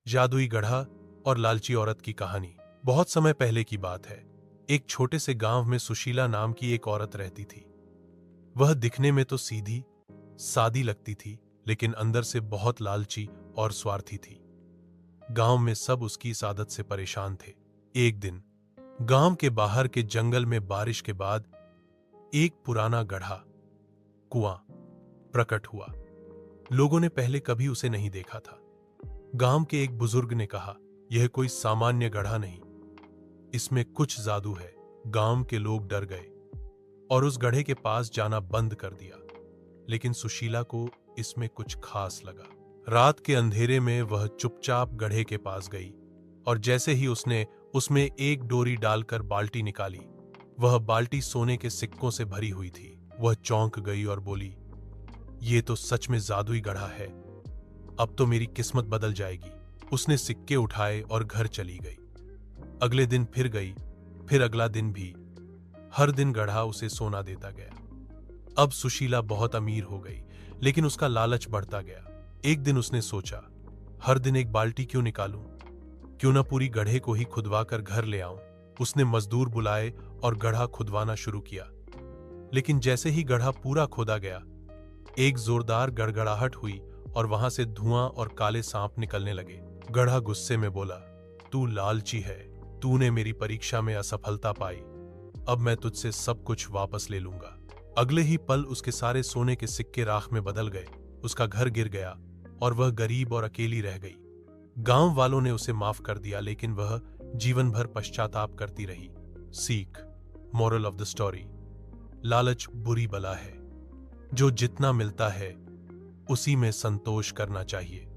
जादुई गधा और लालची औरत की कहानी। बहुत समय पहले की बात है। एक छोटे से गांव में सुशीला नाम की एक औरत रहती थी। वह दिखने में तो सीधी सादी लगती थी, लेकिन अंदर से बहुत लालची और स्वार्थी थी। गांव में सब उसकी इस आदत से परेशान थे। एक दिन गांव के बाहर के जंगल में बारिश के बाद एक पुराना गड्ढा कुआं प्रकट हुआ। लोगों ने पहले कभी उसे नहीं देखा था। गांव के एक बुजुर्ग ने कहा, यह कोई सामान्य गड्ढा नहीं, इसमें कुछ जादू है। गांव के लोग डर गए और उस गड्ढे के पास जाना बंद कर दिया। लेकिन सुशीला को इसमें कुछ खास लगा। रात के अंधेरे में वह चुपचाप गड्ढे के पास गई और जैसे ही उसने उसमें एक डोरी डालकर बाल्टी निकाली, वह बाल्टी सोने के सिक्कों से भरी हुई थी। वह चौंक गई और बोली, ये तो सच में जादुई गड्ढा है। अब तो मेरी किस्मत बदल जाएगी। उसने सिक्के उठाए और घर चली गई। अगले दिन फिर गई, फिर अगला दिन भी। हर दिन गड्ढा उसे सोना देता गया। अब सुशीला बहुत अमीर हो गई, लेकिन उसका लालच बढ़ता गया। एक दिन उसने सोचा, हर दिन एक बाल्टी क्यों निकालूं? क्यों ना पूरी गड्ढे को ही खुदवा कर घर ले आऊं? उसने मजदूर बुलाए और गड्ढा खुदवाना शुरू किया। लेकिन जैसे ही गड्ढा पूरा खोदा गया, एक जोरदार गड़गड़ाहट हुई और वहां से धुआं और काले सांप निकलने लगे। गड्ढा गुस्से में बोला, तू लालची है, तूने मेरी परीक्षा में असफलता पाई। अब मैं तुझसे सब कुछ वापस ले लूंगा। अगले ही पल उसके सारे सोने के सिक्के राख में बदल गए। उसका घर गिर गया और वह गरीब और अकेली रह गई। गांव वालों ने उसे माफ कर दिया, लेकिन वह जीवन भर पश्चाताप करती रही। सीख, मोरल ऑफ द स्टोरी, लालच बुरी बला है। जो जितना मिलता है उसी में संतोष करना चाहिए।